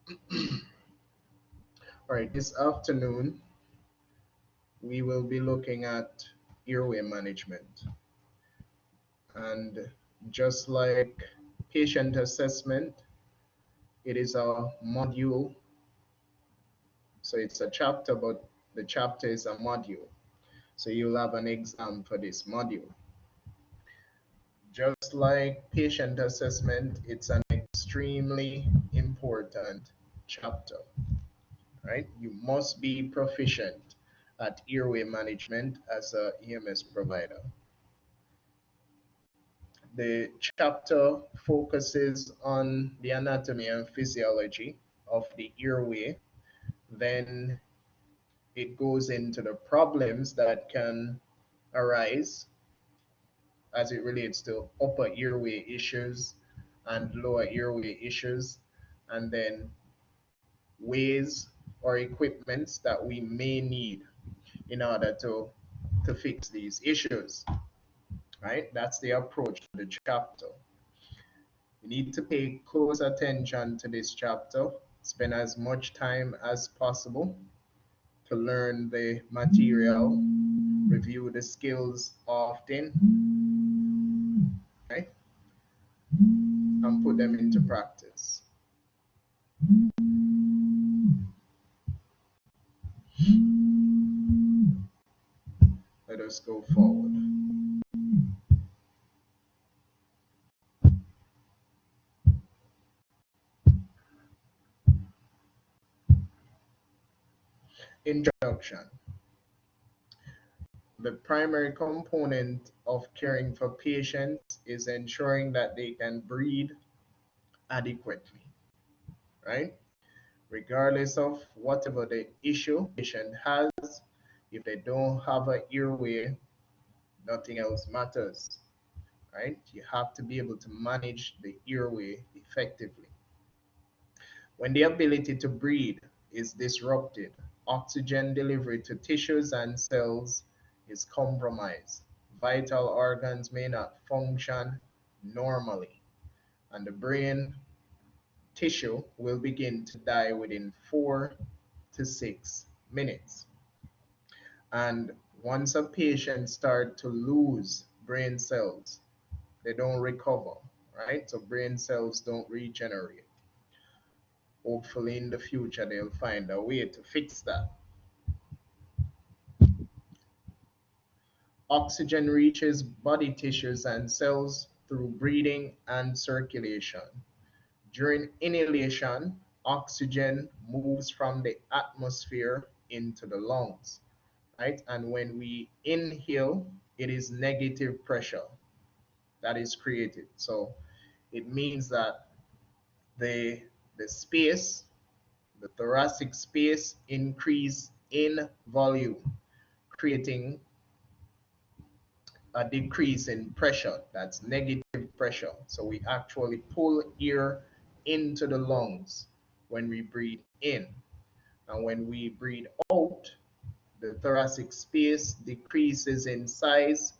All right, this afternoon we will be looking at airway management. And just like patient assessment, it is a module. So it's a chapter, but the chapter is a module. So you'll have an exam for this module. Just like patient assessment, it's an extremely important chapter, right? You must be proficient at airway management as a EMS provider. The chapter focuses on the anatomy and physiology of the airway. Then it goes into the problems that can arise as it relates to upper airway issues and lower airway issues, and then ways or equipments that we may need in order to fix these issues, right? That's the approach to the chapter. You need to pay close attention to this chapter, spend as much time as possible to learn the material, review the skills often, right? And put them into practice. Let us go forward. Introduction. The primary component of caring for patients is ensuring that they can breathe adequately, right? Regardless of whatever the issue patient has, if they don't have an airway, nothing else matters, right? You have to be able to manage the airway effectively. When the ability to breathe is disrupted, oxygen delivery to tissues and cells is compromised. Vital organs may not function normally, and the brain tissue will begin to die within 4 to 6 minutes. And once a patient starts to lose brain cells, they don't recover, right? So brain cells don't regenerate. Hopefully, in the future, they'll find a way to fix that. Oxygen reaches body tissues and cells through breathing and circulation. During inhalation, oxygen moves from the atmosphere into the lungs, right? And when we inhale, it is negative pressure that is created. So it means that the the space, the thoracic space increase in volume, creating a decrease in pressure. That's negative pressure. So we actually pull air into the lungs when we breathe in. And when we breathe out, the thoracic space decreases in size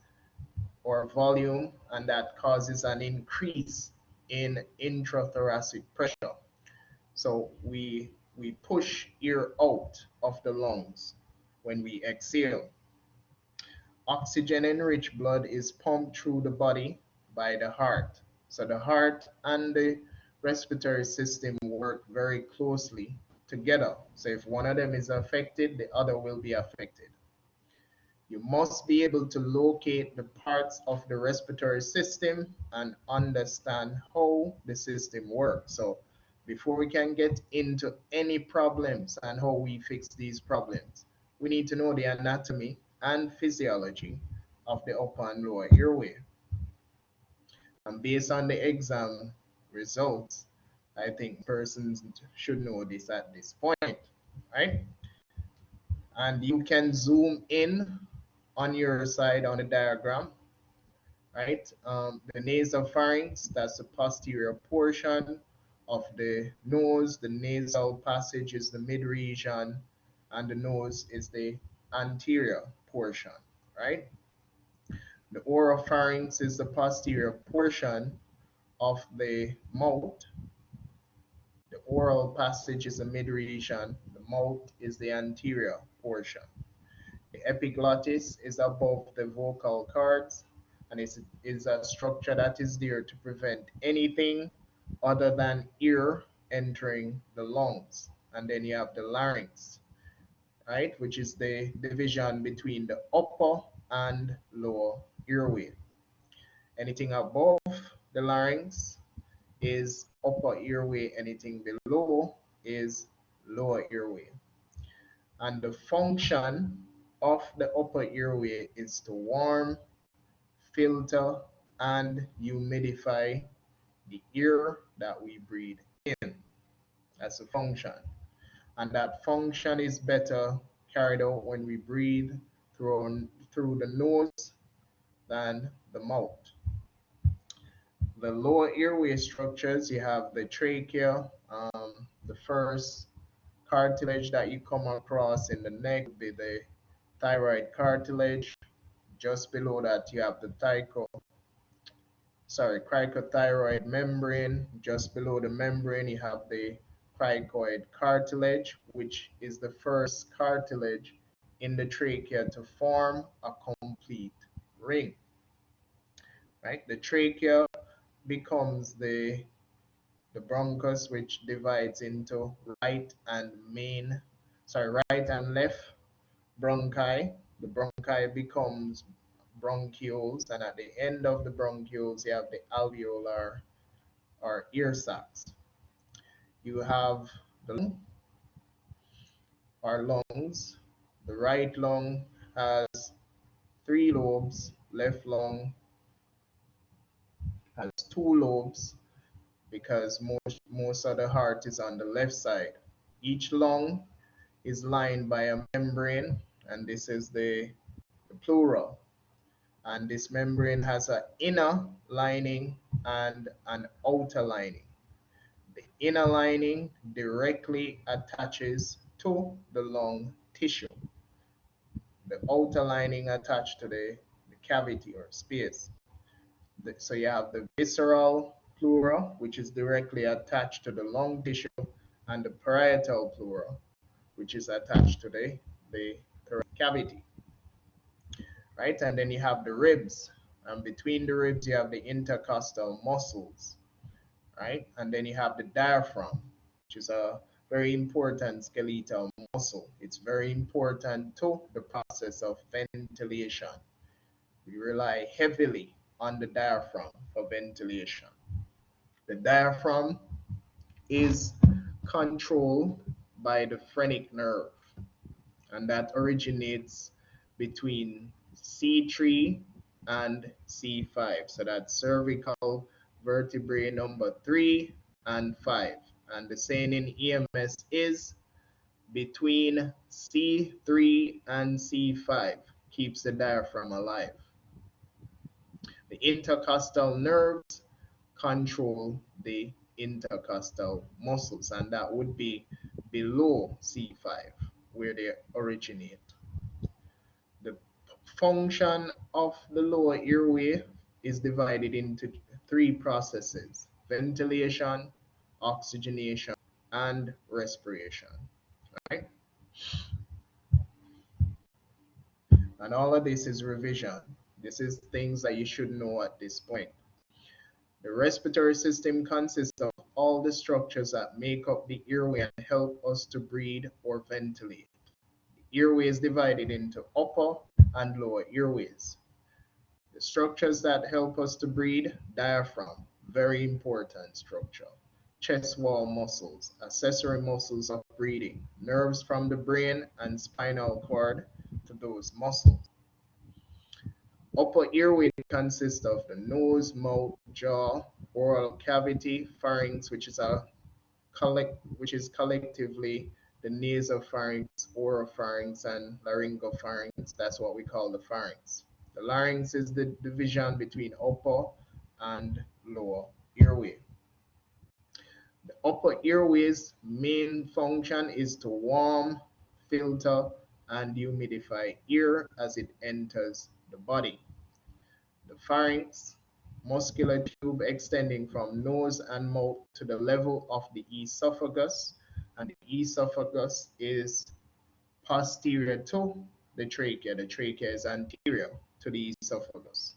or volume, and that causes an increase in intrathoracic pressure. So we push air out of the lungs when we exhale. Oxygen enriched blood is pumped through the body by the heart. So the heart and the respiratory system work very closely together. So if one of them is affected, the other will be affected. You must be able to locate the parts of the respiratory system and understand how the system works. So before we can get into any problems and how we fix these problems, we need to know the anatomy and physiology of the upper and lower airway. And based on the exam results, I think persons should know this at this point, right? And you can zoom in on your side on the diagram, right? The nasopharynx, that's the posterior portion of the nose. The nasal passage is the mid region, and the nose is the anterior portion, right? The oropharynx is the posterior portion of the mouth. The oral passage is the mid region, the mouth is the anterior portion. The epiglottis is above the vocal cords and is a structure that is there to prevent anything other than air entering the lungs. And then you have the larynx, right, which is the division between the upper and lower airway. Anything above the larynx is upper airway, anything below is lower airway. And the function of the upper airway is to warm, filter, and humidify the air that we breathe in. That's the function. And that function is better carried out when we breathe through the nose than the mouth. The lower airway structures, you have the trachea. The first cartilage that you come across in the neck would be the thyroid cartilage. Just below that, you have the cricothyroid membrane. Just below the membrane, you have the cricoid cartilage, which is the first cartilage in the trachea to form a complete ring. Right? The trachea becomes the bronchus, which divides into right and left bronchi. The bronchi becomes bronchioles, and at the end of the bronchioles, you have the alveolar or ear sacs. You have the lung or lungs. The right lung has three lobes, left lung has two lobes because most of the heart is on the left side. Each lung is lined by a membrane, and this is the pleural. And this membrane has an inner lining and an outer lining. The inner lining directly attaches to the lung tissue. The outer lining attached to the cavity or space. So you have the visceral pleura, which is directly attached to the lung tissue, and the parietal pleura, which is attached to the thoracic cavity, right? And then you have the ribs, and between the ribs you have the intercostal muscles, right? And then you have the diaphragm, which is a very important skeletal muscle. It's very important to the process of ventilation. We rely heavily on the diaphragm for ventilation. The diaphragm is controlled by the phrenic nerve, and that originates between C3 and C5. So that's cervical vertebrae number 3 and 5. And the saying in EMS is between C3 and C5 keeps the diaphragm alive. The intercostal nerves control the intercostal muscles, and that would be below C5 where they originate. The function of the lower airway is divided into three processes: ventilation, oxygenation, and respiration. Right? And all of this is revision. This is things that you should know at this point. The respiratory system consists of all the structures that make up the airway and help us to breathe or ventilate. The airway is divided into upper and lower airways. The structures that help us to breathe: diaphragm, very important structure. Chest wall muscles, accessory muscles of breathing, nerves from the brain and spinal cord to those muscles. Upper airway consists of the nose, mouth, jaw, oral cavity, pharynx, which is collectively the nasopharynx, oropharynx, and laryngopharynx. That's what we call the pharynx. The larynx is the division between upper and lower airway. The upper airway's main function is to warm, filter, and humidify air as it enters the body. The pharynx muscular tube extending from nose and mouth to the level of the esophagus, and the esophagus is posterior to the trachea. The trachea is anterior to the esophagus.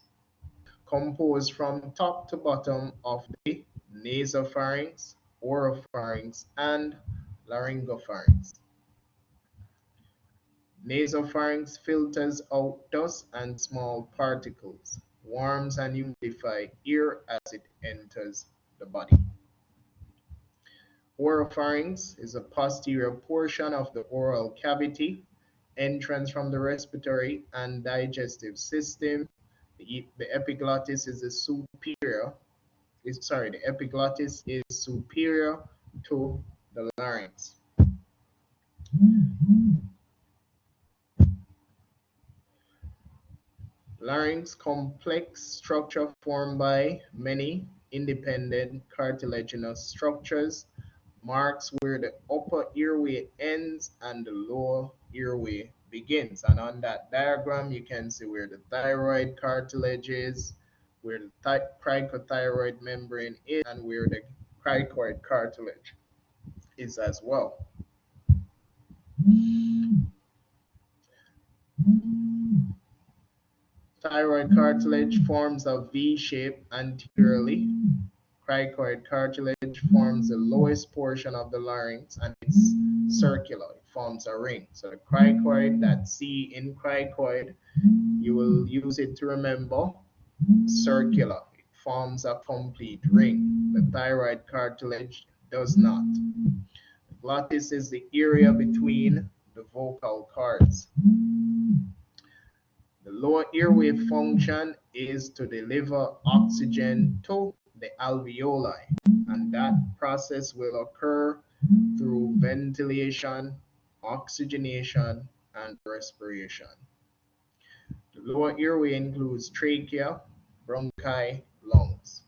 Composed from top to bottom of the nasopharynx, oropharynx, and laryngopharynx. Nasopharynx filters out dust and small particles, warms and humidifies air as it enters the body. Oropharynx is a posterior portion of the oral cavity, entrance from the respiratory and digestive system. The epiglottis is the superior, the epiglottis is superior to the larynx. Larynx complex structure formed by many independent cartilaginous structures marks where the upper airway ends and the lower airway begins. And on that diagram, you can see where the thyroid cartilage is, where the cricothyroid membrane is, and where the cricoid cartilage is as well. Thyroid cartilage forms a V shape anteriorly. Cricoid cartilage forms the lowest portion of the larynx and it's circular. It forms a ring. So the cricoid, that C in cricoid, you will use it to remember circular. It forms a complete ring. The thyroid cartilage does not. The glottis is the area between the vocal cords. The lower airway function is to deliver oxygen to the alveoli, and that process will occur through ventilation, oxygenation, and respiration. The lower airway includes trachea, bronchi, lungs.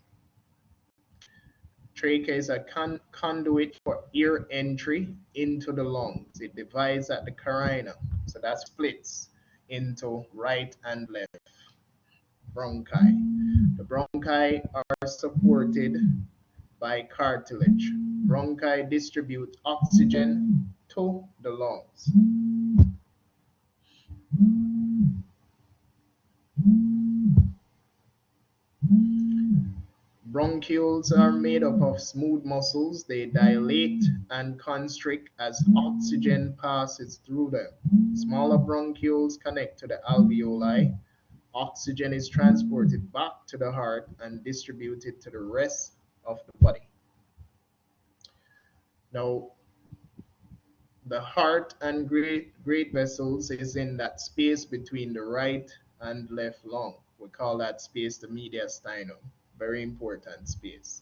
Trachea is a conduit for air entry into the lungs. It divides at the carina, so that splits into right and left bronchi. The bronchi are supported by cartilage. Bronchi distribute oxygen to the lungs. Bronchioles are made up of smooth muscles. They dilate and constrict as oxygen passes through them. Smaller bronchioles connect to the alveoli. Oxygen is transported back to the heart and distributed to the rest of the body. Now, the heart and great vessels is in that space between the right and left lung. We call that space the mediastinum. Very important space.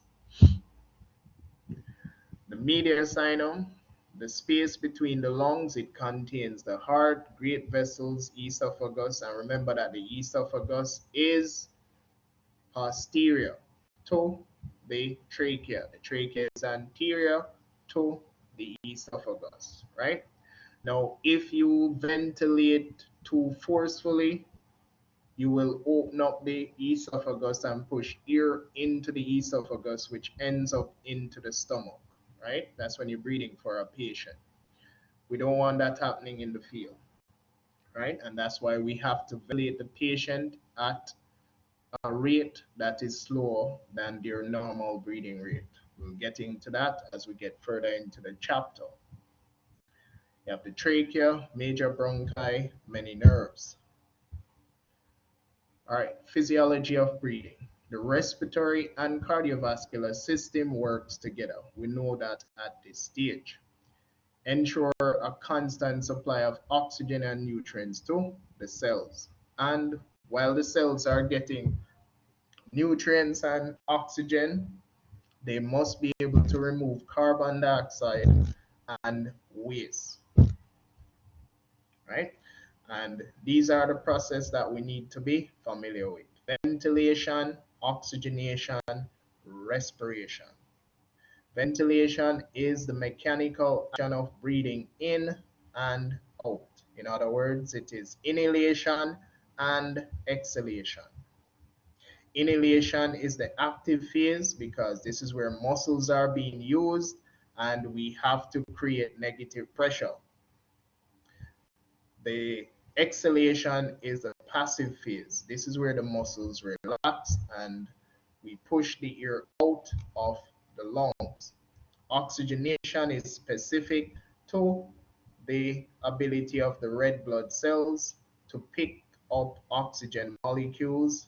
The mediastinum, the space between the lungs, it contains the heart, great vessels, esophagus, and remember that the esophagus is posterior to the trachea. The trachea is anterior to the esophagus, right? Now, if you ventilate too forcefully, you will open up the esophagus and push air into the esophagus, which ends up into the stomach, right? That's when you're breathing for a patient. We don't want that happening in the field, right? And that's why we have to ventilate the patient at a rate that is slower than their normal breathing rate. We'll get into that as we get further into the chapter. You have the trachea, major bronchi, many nerves. All right, physiology of breathing. The respiratory and cardiovascular system works together. We know that at this stage. Ensure a constant supply of oxygen and nutrients to the cells. And while the cells are getting nutrients and oxygen, they must be able to remove carbon dioxide and waste, right? And these are the processes that we need to be familiar with. Ventilation, oxygenation, respiration. Ventilation is the mechanical action of breathing in and out. In other words, it is inhalation and exhalation. Inhalation is the active phase because this is where muscles are being used and we have to create negative pressure. The exhalation is the passive phase. This is where the muscles relax and we push the air out of the lungs. Oxygenation is specific to the ability of the red blood cells to pick up oxygen molecules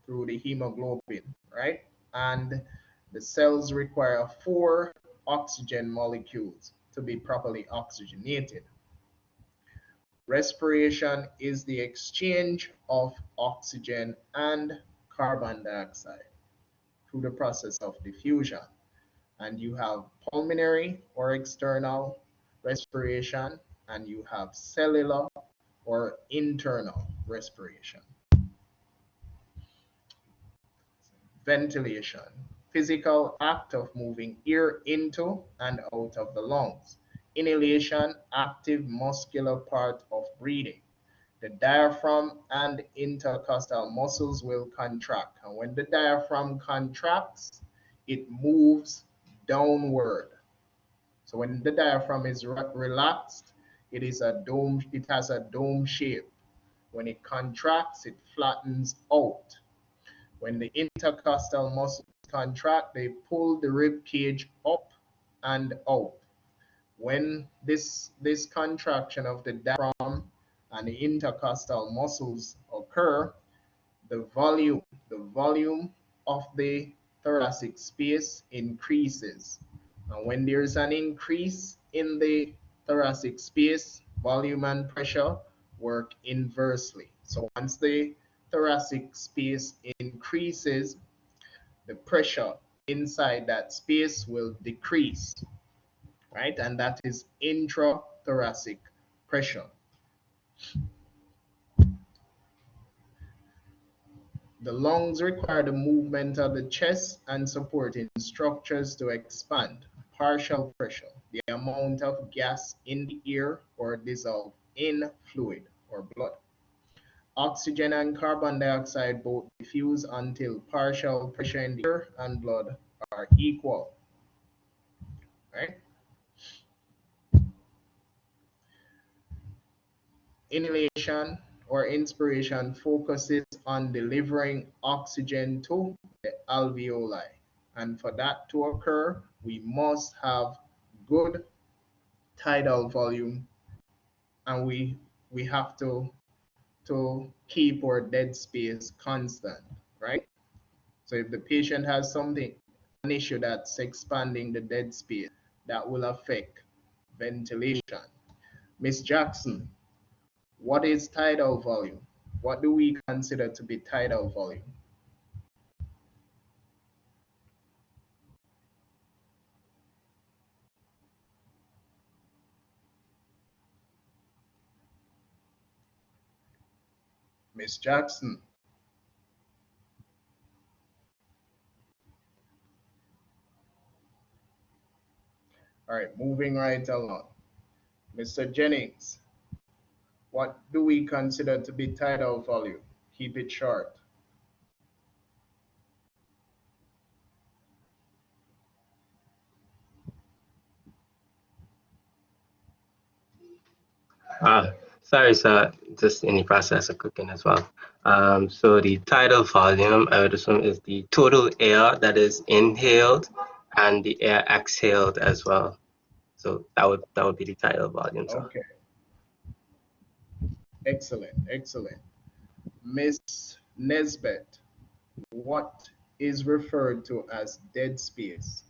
through the hemoglobin, right? And the cells require 4 oxygen molecules to be properly oxygenated. Respiration is the exchange of oxygen and carbon dioxide through the process of diffusion. And you have pulmonary or external respiration, and you have cellular or internal respiration. Ventilation, physical act of moving air into and out of the lungs. Inhalation, active muscular part of breathing. The diaphragm and intercostal muscles will contract. And when the diaphragm contracts, it moves downward. So when the diaphragm is relaxed, it has a dome shape. When it contracts, it flattens out. When the intercostal muscles contract, they pull the rib cage up and out. When this contraction of the diaphragm and the intercostal muscles occur, the volume of the thoracic space increases. And when there's an increase in the thoracic space, volume and pressure work inversely. So once the thoracic space increases, the pressure inside that space will decrease, right? And that is intrathoracic pressure. The lungs require the movement of the chest and supporting structures to expand. Partial pressure, the amount of gas in the air or dissolved in fluid or blood. Oxygen and carbon dioxide both diffuse until partial pressure in the air and blood are equal. Right? Inhalation or inspiration focuses on delivering oxygen to the alveoli. And for that to occur, we must have good tidal volume and we have to keep our dead space constant, right? So if the patient has an issue that's expanding the dead space, that will affect ventilation. Miss Jackson, what is tidal volume? What do we consider to be tidal volume? Miss Jackson. All right, moving right along. Mr. Jennings, what do we consider to be tidal volume? Keep it short. Uh, Sorry, sir. Just in the process of cooking as well. So the tidal volume, I would assume, is the total air that is inhaled and the air exhaled as well. So that would be the tidal volume, sir. Okay, excellent, excellent. Miss Nesbet, what is referred to as dead space?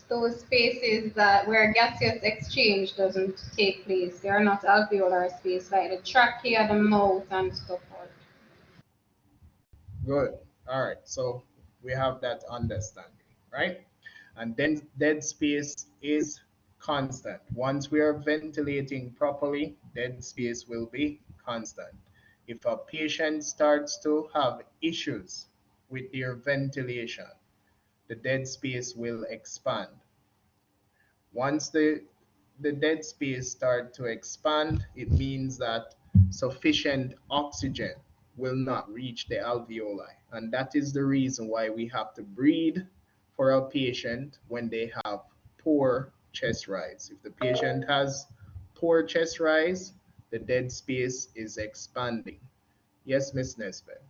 Those spaces that where gaseous exchange doesn't take place. They are not alveolar space like the trachea, the mouth, and so forth. Good. All right. So we have that understanding, right? And then dead space is constant. Once we are ventilating properly, dead space will be constant. If a patient starts to have issues with their ventilation, the dead space will expand. Once the dead space start to expand, it means that sufficient oxygen will not reach the alveoli. And that is the reason why we have to breathe for a patient when they have poor chest rise. If the patient has poor chest rise, the dead space is expanding. Yes, Miss Nesbitt.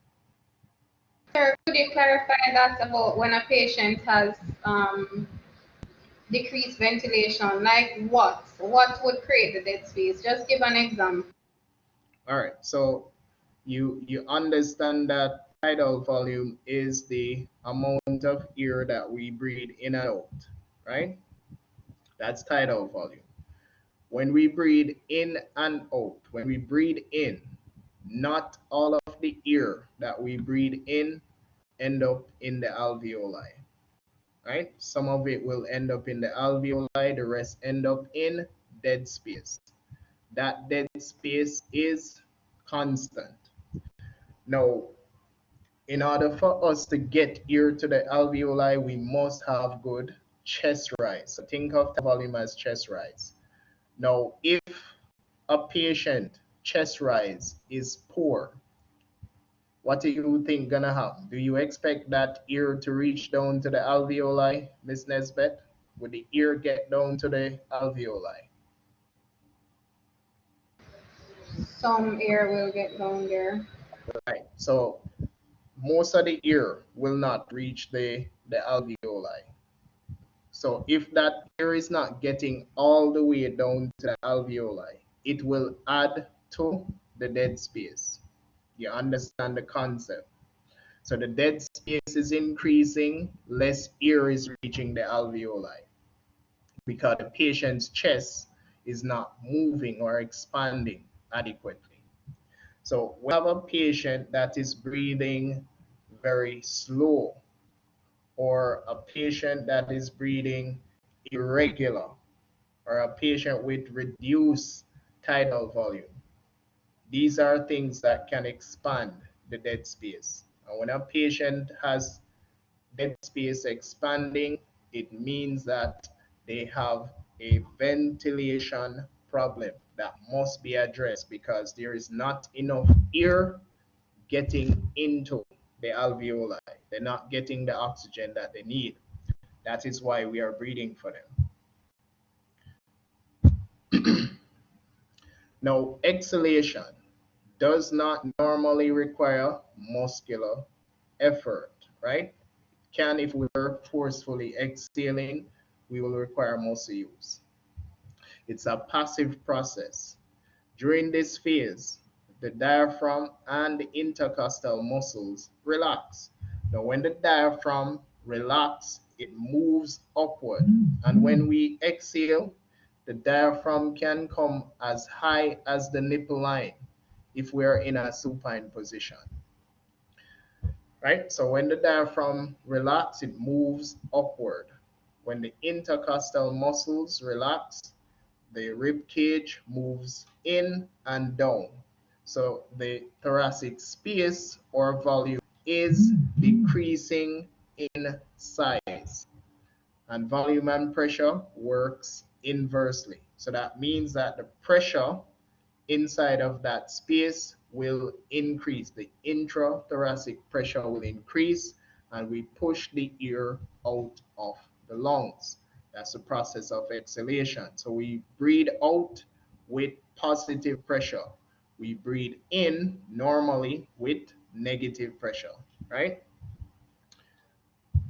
Sir, could you clarify that about when a patient has decreased ventilation? Like what? What would create the dead space? Just give an example. All right. So you understand that tidal volume is the amount of air that we breathe in and out, right? That's tidal volume. When we breathe in and out, when we breathe in, not all of the air that we breathe in end up in the alveoli, right? Some of it will end up in the alveoli, the rest end up in dead space. That dead space is constant. Now, in order for us to get air to the alveoli, we must have good chest rise. So think of the volume as chest rise. Now, if a patient chest rise is poor, what do you think gonna happen? Do you expect that ear to reach down to the alveoli, Miss Nesbeth? Would the ear get down to the alveoli? Some air will get down there. Right. So most of the ear will not reach the alveoli. So if that ear is not getting all the way down to the alveoli, it will add to the dead space. You understand the concept? So the dead space is increasing, less air is reaching the alveoli because the patient's chest is not moving or expanding adequately. So we have a patient that is breathing very slow, or a patient that is breathing irregular, or a patient with reduced tidal volume. These are things that can expand the dead space. And when a patient has dead space expanding, it means that they have a ventilation problem that must be addressed because there is not enough air getting into the alveoli. They're not getting the oxygen that they need. That is why we are breathing for them. Now, exhalation does not normally require muscular effort, right? Can if we are forcefully exhaling, we will require muscle use. It's a passive process. During this phase, the diaphragm and the intercostal muscles relax. Now, when the diaphragm relaxes, it moves upward. And when we exhale, the diaphragm can come as high as the nipple line if we are in a supine position, right? So when the diaphragm relaxes, it moves upward. When the intercostal muscles relax, the rib cage moves in and down. So the thoracic space or volume is decreasing in size. And volume and pressure works inversely. So that means that the pressure inside of that space will increase. The intrathoracic pressure will increase and we push the air out of the lungs. That's the process of exhalation. So we breathe out with positive pressure. We breathe in normally with negative pressure, right?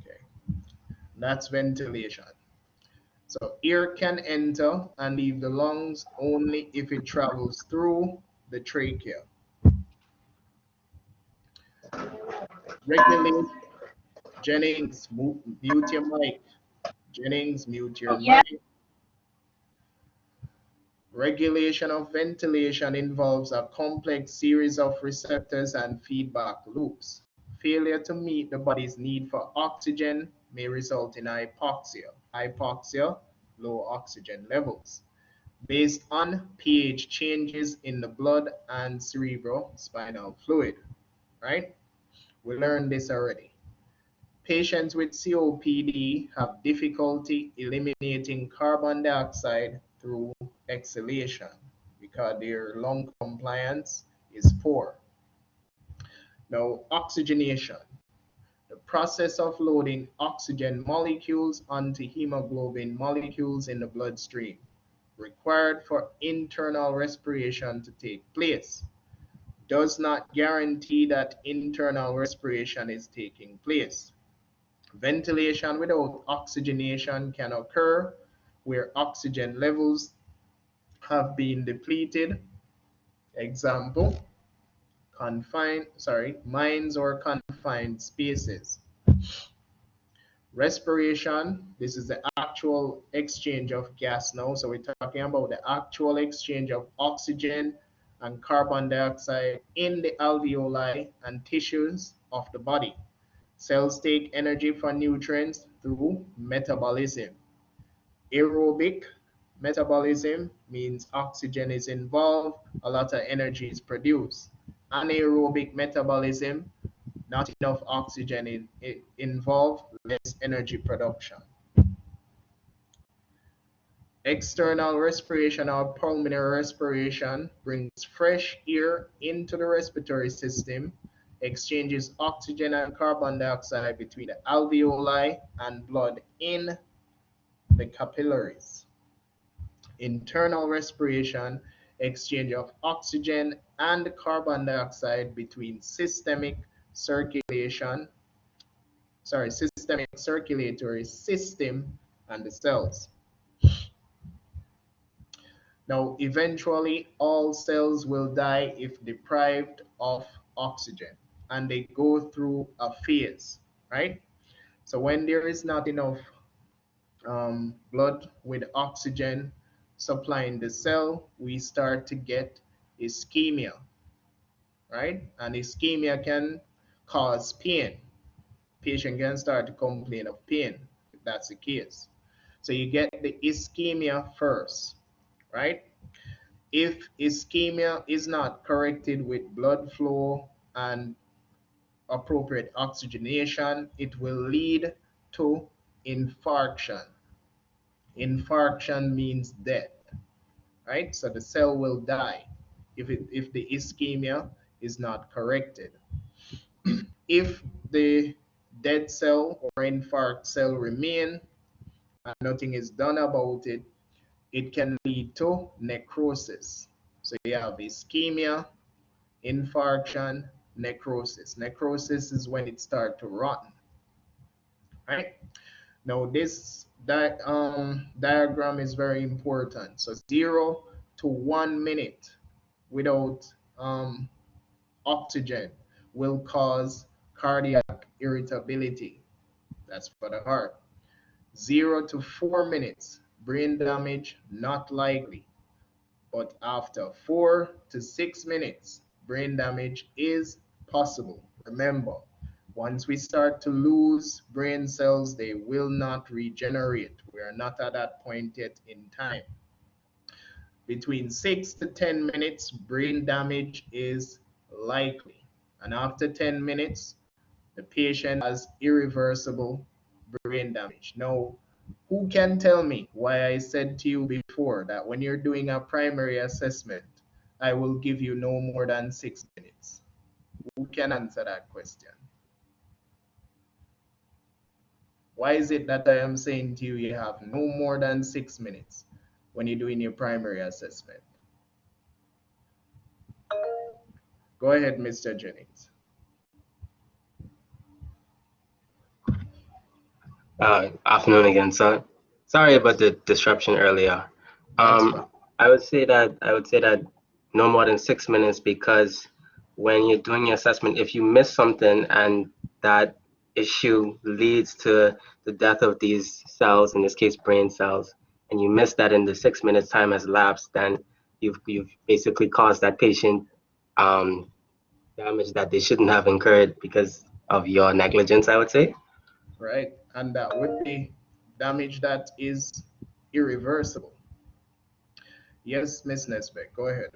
Okay, that's ventilation. So air can enter and leave the lungs only if it travels through the trachea. Regulate. Jennings, mute your mic. Jennings, mute your Yeah. mic. Regulation of ventilation involves a complex series of receptors and feedback loops. Failure to meet the body's need for oxygen may result in hypoxia. Hypoxia, low oxygen levels, based on pH changes in the blood and cerebrospinal fluid, right? We learned this already. Patients with COPD have difficulty eliminating carbon dioxide through exhalation because their lung compliance is poor. Now, oxygenation, the process of loading oxygen molecules onto hemoglobin molecules in the bloodstream, required for internal respiration to take place, does not guarantee that internal respiration is taking place. Ventilation without oxygenation can occur where oxygen levels have been depleted. Example, mines or confined spaces. Respiration, this is the actual exchange of gas now. So we're talking about the actual exchange of oxygen and carbon dioxide in the alveoli and tissues of the body. Cells take energy from nutrients through metabolism. Aerobic metabolism means oxygen is involved, a lot of energy is produced. Anaerobic metabolism, not enough oxygen involved, less energy production. External respiration or pulmonary respiration brings fresh air into the respiratory system, exchanges oxygen and carbon dioxide between the alveoli and blood in the capillaries. Internal respiration, exchange of oxygen and carbon dioxide between systemic circulatory system and the cells. Now, eventually, all cells will die if deprived of oxygen, and they go through a phase, right? So when there is not enough blood with oxygen supplying the cell, we start to get ischemia, right? And ischemia can cause pain. Patient can start to complain of pain if that's the case. So you get the ischemia first, right? If ischemia is not corrected with blood flow and appropriate oxygenation, it will lead to infarction. Infarction means death, right? So the cell will die if the ischemia is not corrected. If the dead cell or infarct cell remain and nothing is done about it, it can lead to necrosis. So you have ischemia, infarction, necrosis. Necrosis is when it starts to rot, right? Now this diagram is very important. So 0 to 1 minute without um, oxygen will cause cardiac irritability. That's for the heart. 0 to 4 minutes, brain damage not likely. But after 4 to 6 minutes, brain damage is possible. Remember, once we start to lose brain cells, they will not regenerate. We are not at that point yet in time. Between 6 to 10 minutes, brain damage is likely. And after 10 minutes, the patient has irreversible brain damage. Now, who can tell me why I said to you before that when you're doing a primary assessment, I will give you no more than 6 minutes? Who can answer that question? Why is it that I am saying to you you have no more than 6 minutes when you're doing your primary assessment? Go ahead, Mr. Jennings. Afternoon again, son. Sorry about the disruption earlier. That's fine. I would say that no more than 6 minutes, because when you're doing your assessment, if you miss something and that issue leads to the death of these cells, in this case brain cells, and you miss that in the 6 minutes time has lapsed, then you've basically caused that patient damage that they shouldn't have incurred because of your negligence, I would say. Right? And that would be damage that is irreversible. Yes, Miss Nesbeck, go ahead.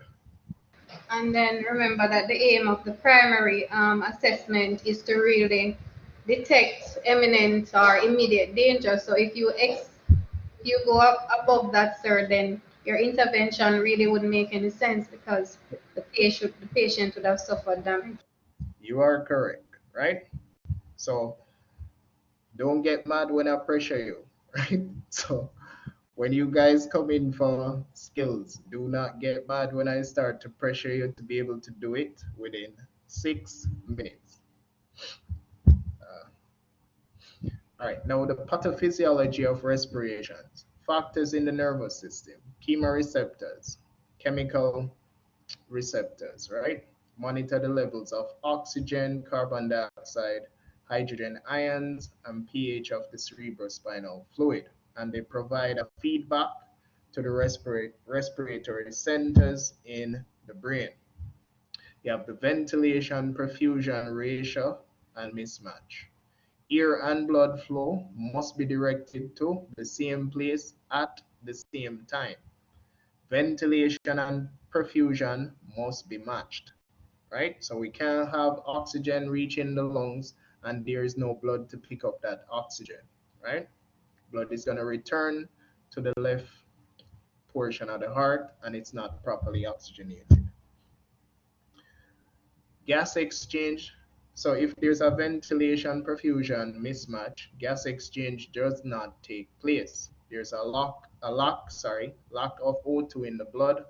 And then remember that the aim of the primary assessment is to really detect imminent or immediate danger. So if you go up above that, sir, then your intervention really wouldn't make any sense because the patient would have suffered damage. You are correct, right? So don't get mad when I pressure you, right? So when you guys come in for skills, do not get mad when I start to pressure you to be able to do it within 6 minutes. Uh, all right, now the pathophysiology of respirations, factors in the nervous system, chemoreceptors, chemical receptors, right? Monitor the levels of oxygen, carbon dioxide, hydrogen ions, and pH of the cerebrospinal fluid. And they provide a feedback to the respiratory centers in the brain. You have the ventilation perfusion ratio and mismatch. Air and blood flow must be directed to the same place at the same time. Ventilation and perfusion must be matched, right? So we can't have oxygen reaching the lungs and there is no blood to pick up that oxygen, right? Blood is going to return to the left portion of the heart and it's not properly oxygenated. Gas exchange. So if there's a ventilation perfusion mismatch, gas exchange does not take place. There's lack of O2 in the blood.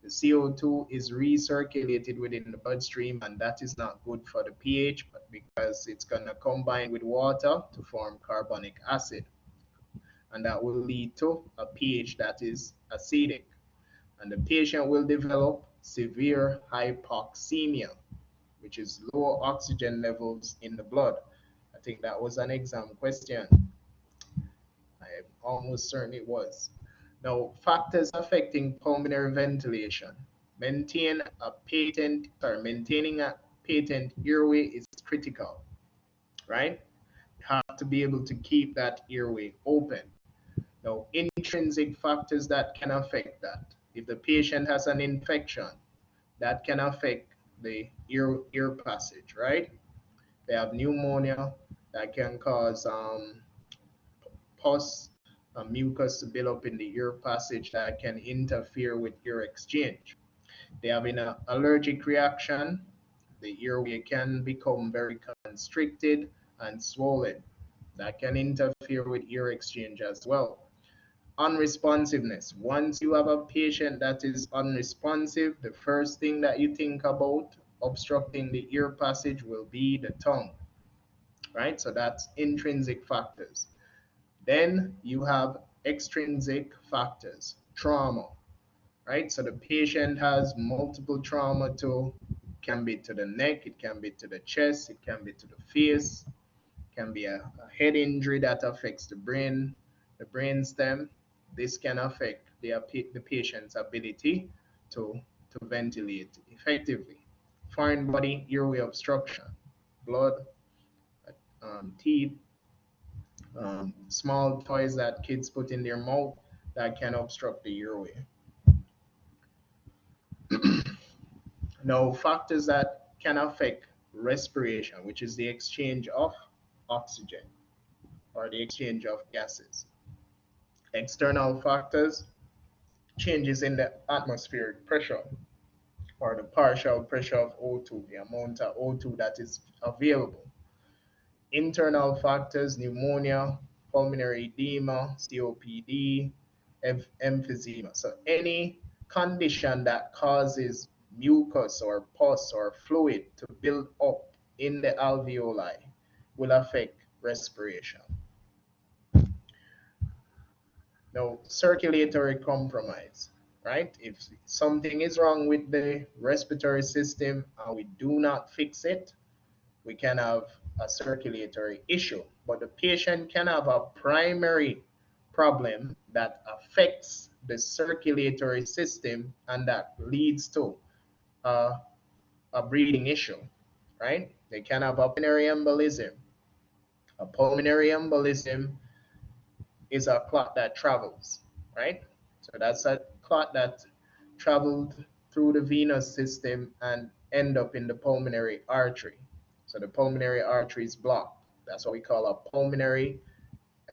The CO2 is recirculated within the bloodstream, and that is not good for the pH because it's going to combine with water to form carbonic acid, and that will lead to a pH that is acidic. And the patient will develop severe hypoxemia, which is low oxygen levels in the blood. I think that was an exam question. I'm almost certain it was. Now, factors affecting pulmonary ventilation. Maintaining a patent airway is critical, right? You have to be able to keep that airway open. Now, intrinsic factors that can affect that. If the patient has an infection, that can affect the ear passage, right? They have pneumonia that can cause pus and mucus to build up in the ear passage that can interfere with ear exchange. They have an allergic reaction. The airway can become very constricted and swollen. That can interfere with ear exchange as well. Unresponsiveness. Once you have a patient that is unresponsive, the first thing that you think about obstructing the ear passage will be the tongue, right? So that's intrinsic factors. Then you have extrinsic factors, trauma, right? So the patient has multiple trauma to, can be to the neck, it can be to the chest, it can be to the face, it can be a head injury that affects the brain stem. This can affect the patient's ability to, to ventilate effectively. Foreign body airway obstruction, blood, teeth, small toys that kids put in their mouth that can obstruct the airway. Now, factors that can affect respiration, which is the exchange of oxygen or the exchange of gases. External factors, changes in the atmospheric pressure or the partial pressure of O2, the amount of O2 that is available. Internal factors, pneumonia, pulmonary edema, COPD, emphysema. So any condition that causes mucus or pus or fluid to build up in the alveoli will affect respiration. Now, circulatory compromise, right? If something is wrong with the respiratory system and we do not fix it, we can have a circulatory issue. But the patient can have a primary problem that affects the circulatory system and that leads to a, a breathing issue, right? They can have a pulmonary embolism. A pulmonary embolism is a clot that travels, right? So that's a clot that traveled through the venous system and end up in the pulmonary artery. So the pulmonary artery is blocked. That's what we call a pulmonary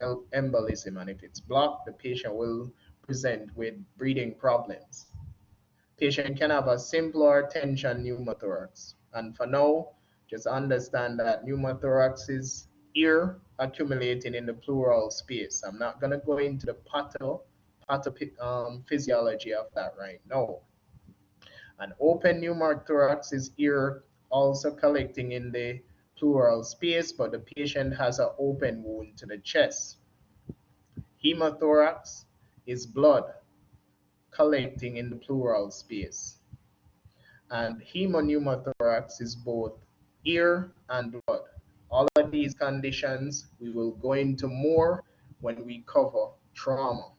embolism. And if it's blocked, the patient will present with breathing problems. Patient can have a simple or tension pneumothorax. And for now, Just understand that pneumothorax is air accumulating in the pleural space. I'm not going to go into the physiology of that right now. An open pneumothorax is air also collecting in the pleural space, but the patient has an open wound to the chest. Hemothorax is blood collecting in the pleural space. And hemopneumothorax is both air and blood. All of these conditions we will go into more when we cover trauma.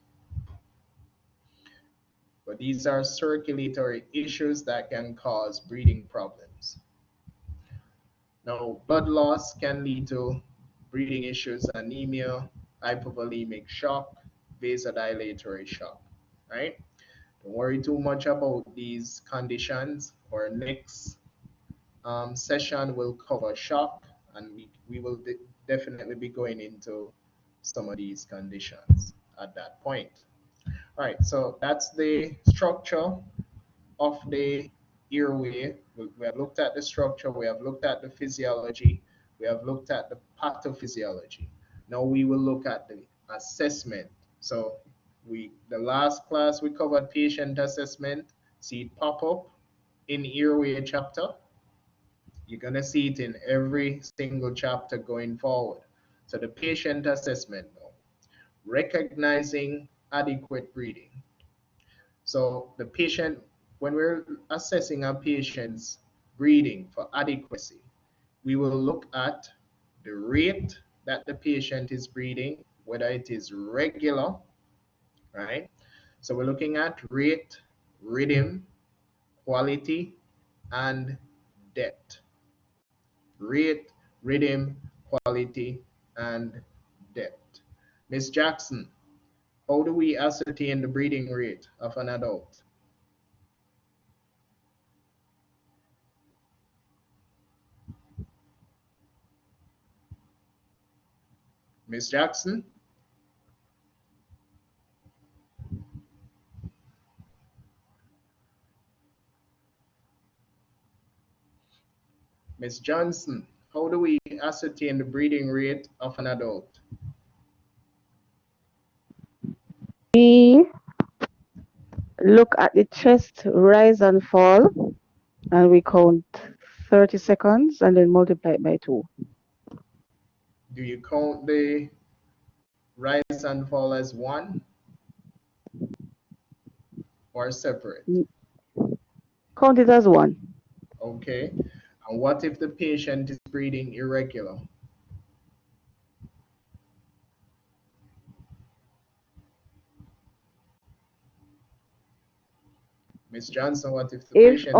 But these are circulatory issues that can cause breathing problems. Now, blood loss can lead to breathing issues, anemia, hypovolemic shock, vasodilatory shock, right? Don't worry too much about these conditions. Our next session will cover shock, and we will definitely be going into some of these conditions at that point. All right, so that's the structure of the airway. We have looked at the structure, we have looked at the physiology, we have looked at the pathophysiology. Now we will look at the assessment. So the last class we covered patient assessment. See it pop up in airway chapter. You're going to see it in every single chapter going forward. So the patient assessment now, recognizing adequate breathing. So the patient, when we're assessing a patient's breathing for adequacy, we will look at the rate that the patient is breathing, whether it is regular, right? So we're looking at rate, rhythm, quality, and depth. Rate, rhythm, quality, and depth. Miss Jackson, how do we ascertain the breathing rate of an adult? Miss Jackson? Miss Johnson, how do we ascertain the breathing rate of an adult? We look at the chest rise and fall, and we count 30 seconds and then multiply it by 2. Do you count the rise and fall as one or separate? Count it as 1. Okay. And what if the patient is breathing irregular? Miss Johnson, what if the patient?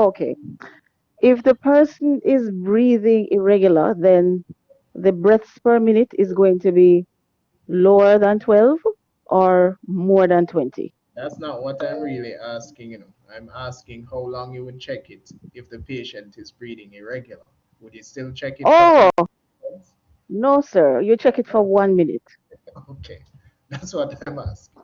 If the person is breathing irregular, then the breaths per minute is going to be lower than 12 or more than 20. That's not what I'm really asking. I'm asking how long you would check it if the patient is breathing irregular. Would you still check it for 20 minutes? No, sir. You check it for 1 minute. Okay, that's what I'm asking.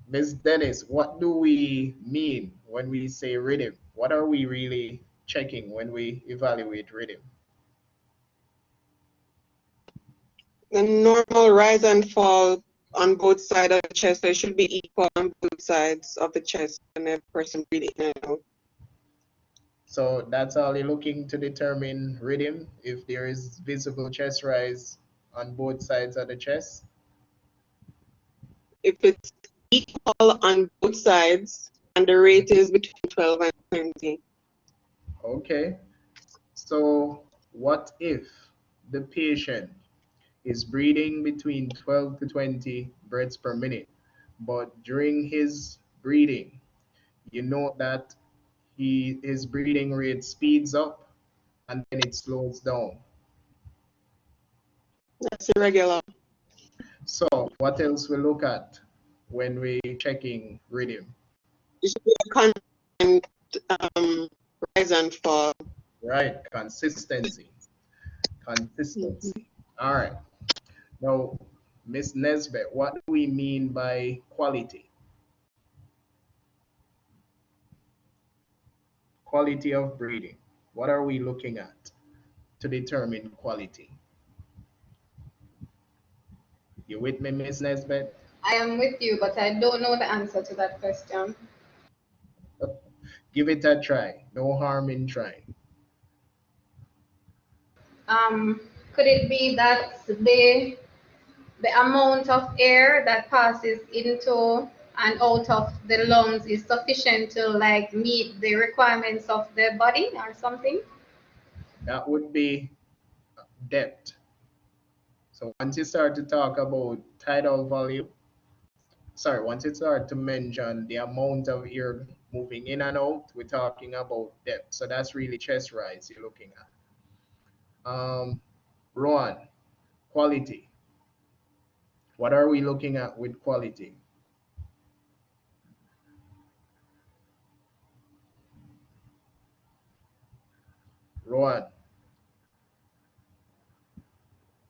Ms. Dennis, what do we mean when we say rhythm? What are we really checking when we evaluate rhythm? The normal rise and fall on both sides of the chest, so it should be equal on both sides of the chest when a person breathing in and out. So that's all you're looking to determine rhythm, if there is visible chest rise on both sides of the chest? If it's equal on both sides and the rate is between 12 and 20. Okay. So what if the patient is breathing between 12 to 20 breaths per minute, but during his breathing, you note that his breathing rate speeds up and then it slows down? That's irregular. So what else we look at when we checking rhythm? It should be a constant rise and fall. Right, consistency. Consistency. All right. Now, Miss Nesbet, what do we mean by quality? Quality of breathing. What are we looking at to determine quality? You with me, Miss Nesbeth? I am with you, but I don't know the answer to that question. Give it a try. No harm in trying. Um, could it be that the amount of air that passes into and out of the lungs is sufficient to like meet the requirements of the body or something? That would be depth. So once you start to talk about tidal volume, sorry, once you start to mention the amount of air moving in and out, we're talking about depth. So that's really chest rise you're looking at. Rowan, quality. What are we looking at with quality? Rowan,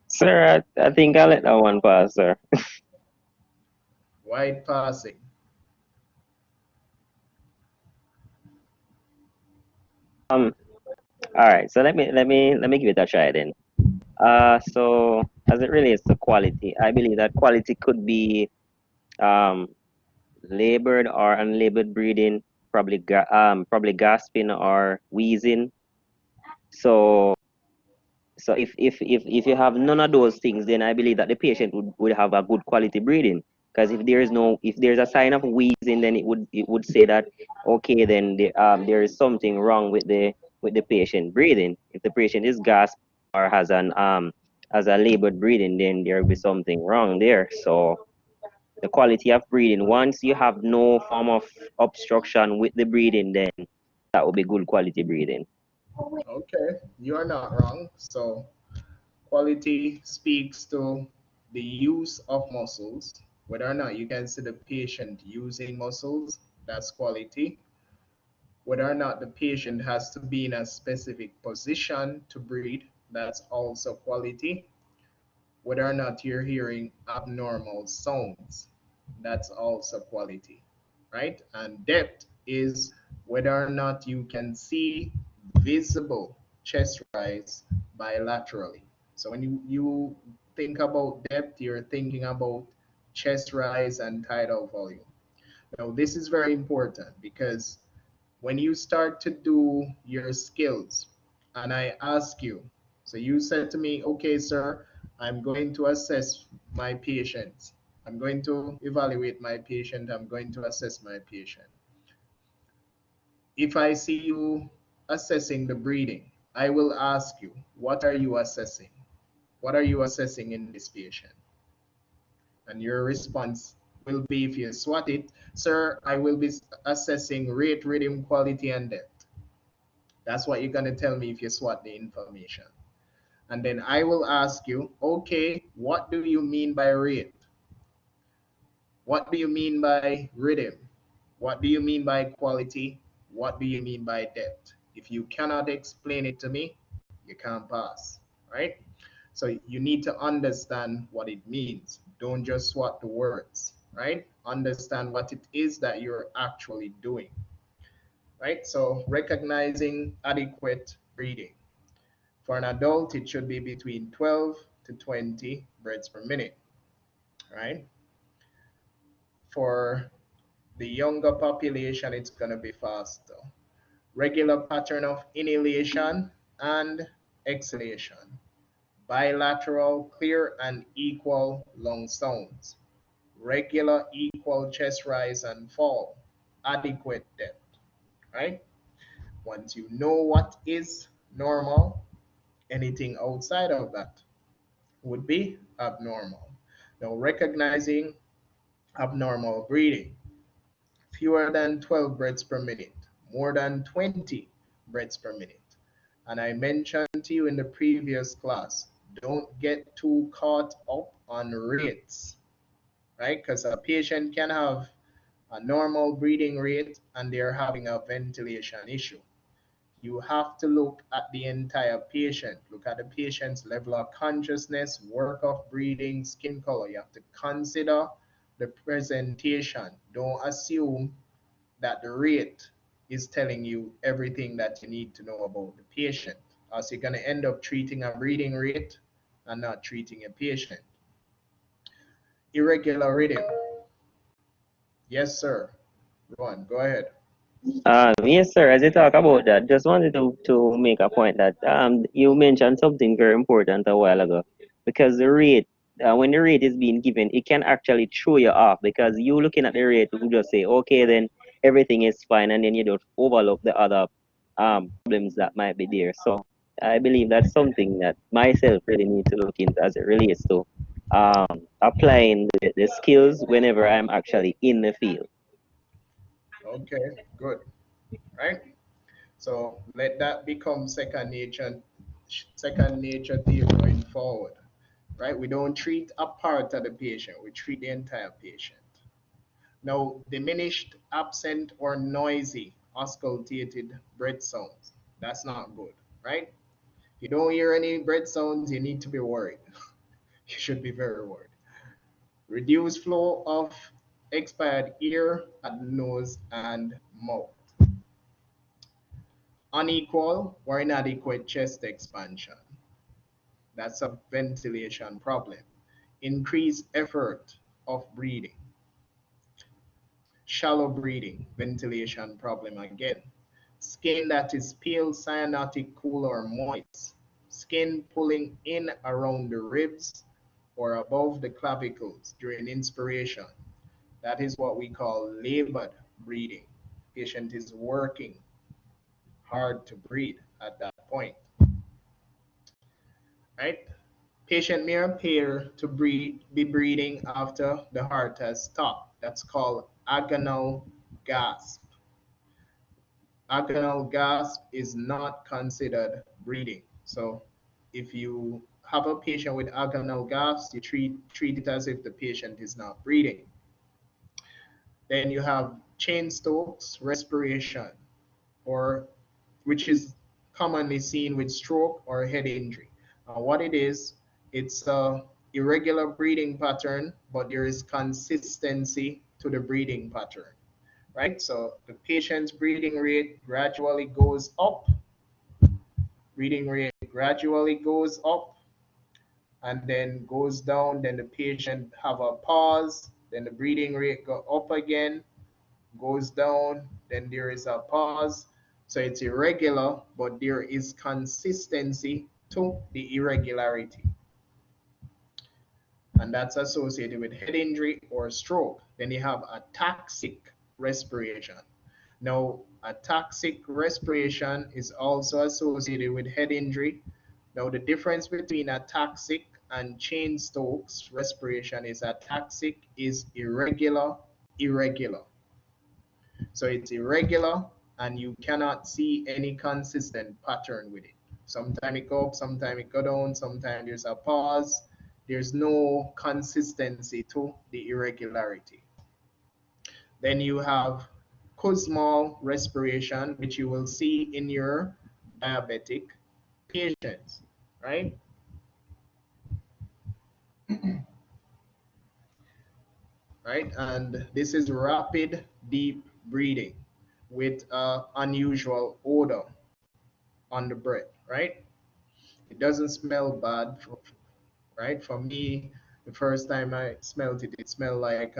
Sir, I think I'll let that one pass, sir. wide passing. Um, all right. So let me give it a try then. So as it relates to quality, I believe that quality could be um labored or unlabored breathing, probably gasping or wheezing. So if you have none of those things, then I believe that the patient would have a good quality breathing. Because if there's a sign of wheezing, then it would say that okay, then there is something wrong with the patient breathing. If the patient is gasping or has a labored breathing, then there will be something wrong there. So the quality of breathing, once you have no form of obstruction with the breathing, then that will be good quality breathing. Okay, you are not wrong. So quality speaks to the use of muscles, whether or not you can see the patient using muscles, that's quality. Whether or not the patient has to be in a specific position to breathe, that's also quality. Whether or not you're hearing abnormal sounds, that's also quality, right? And depth is whether or not you can see visible chest rise bilaterally. So when you think about depth, you're thinking about chest rise and tidal volume. Now, this is very important because when you start to do your skills and I ask you, so you said to me, okay, sir, I'm going to assess my patient. I'm going to evaluate my patient. I'm going to assess my patient. If I see you assessing the breathing, I will ask you, what are you assessing? What are you assessing in this patient? And your response will be, if you SWAT it, sir, I will be assessing rate, rhythm, quality, and depth. That's what you're going to tell me if you SWAT the information. And then I will ask you, okay, what do you mean by rate? What do you mean by rhythm? What do you mean by quality? What do you mean by depth? If you cannot explain it to me, you can't pass, right? So you need to understand what it means. Don't just swat the words, right? Understand what it is that you're actually doing, right? So recognizing adequate breathing. For an adult, it should be between 12 to 20 breaths per minute, right? For the younger population, it's going to be faster. Regular pattern of inhalation and exhalation. Bilateral, clear, and equal lung sounds. Regular, equal chest rise and fall. Adequate depth, right? Once you know what is normal, anything outside of that would be abnormal. Now, recognizing abnormal breathing, fewer than 12 breaths per minute, more than 20 breaths per minute. And I mentioned to you in the previous class, don't get too caught up on rates, right? Because a patient can have a normal breathing rate and they're having a ventilation issue. You have to look at the entire patient. Look at the patient's level of consciousness, work of breathing, skin color. You have to consider the presentation. Don't assume that the rate is telling you everything that you need to know about the patient. Else you're going to end up treating a breathing rate and not treating a patient. Irregular rhythm. Yes, sir. Ron, go ahead. Yes, sir. As you talk about that, just wanted to make a point that you mentioned something very important a while ago, because the rate, when the rate is being given, it can actually throw you off because you looking at the rate, you just say, okay, then everything is fine, and then you don't overlook the other problems that might be there. So I believe that's something that myself really need to look into as it relates to applying the skills whenever I'm actually in the field. Okay, good. Right? So let that become second nature to you going forward. Right? We don't treat a part of the patient, we treat the entire patient. Now, diminished, absent, or noisy auscultated breath sounds. That's not good, right? If you don't hear any breath sounds, you need to be worried. You should be very worried. Reduced flow of expired air at the nose and mouth. Unequal or inadequate chest expansion. That's a ventilation problem. Increased effort of breathing. Shallow breathing, ventilation problem again. Skin that is pale, cyanotic, cool, or moist. Skin pulling in around the ribs or above the clavicles during inspiration. That is what we call labored breathing. Patient is working hard to breathe at that point, right? Patient may appear to be breathing after the heart has stopped. That's called agonal gasp. Agonal gasp is not considered breathing. So if you have a patient with agonal gasp, you treat it as if the patient is not breathing. Then you have Cheyne-Stokes respiration, or which is commonly seen with stroke or head injury. What it is, it's a irregular breathing pattern, but there is consistency to the breathing pattern, right? So the patient's breathing rate gradually goes up, breathing rate gradually goes up, and then goes down. Then the patient have a pause, then the breathing rate go up again, goes down, then there is a pause. So it's irregular, but there is consistency to the irregularity. And that's associated with head injury or stroke. Then you have ataxic respiration. Now, ataxic respiration is also associated with head injury. Now, the difference between ataxic and Cheyne-Stokes respiration is ataxic is irregular. So it's irregular and you cannot see any consistent pattern with it. Sometimes it go up, sometimes it go down, sometimes there's a pause. There's no consistency to the irregularity. Then you have Kussmaul respiration, which you will see in your diabetic patients, right? Right? And this is rapid, deep breathing with unusual odor on the breath, right? It doesn't smell bad, right? For me, the first time I smelled it, it smelled like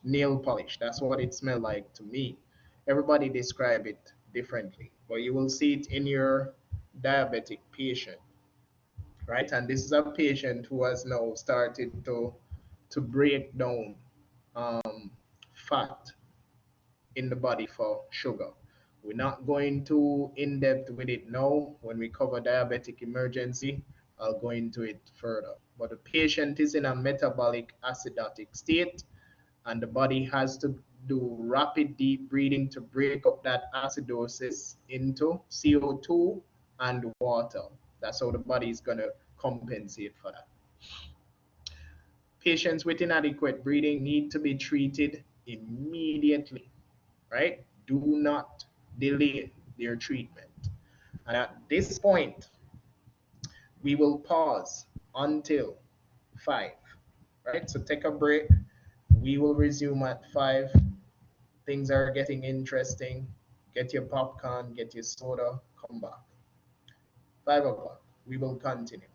nail polish. That's what it smelled like to me. Everybody describe it differently, but you will see it in your diabetic patient, right? And this is a patient who has now started to break down fat in the body for sugar. We're not going too in depth with it now. When we cover diabetic emergency, I'll go into it further. But the patient is in a metabolic acidotic state, and the body has to do rapid deep breathing to break up that acidosis into CO2 and water. That's how the body is going to compensate for that. Patients with inadequate breathing need to be treated immediately, right? Do not delay their treatment. And at this point, we will pause until 5, right? So take a break. We will resume at 5. Things are getting interesting. Get your popcorn, get your soda, come back. 5 o'clock. We will continue.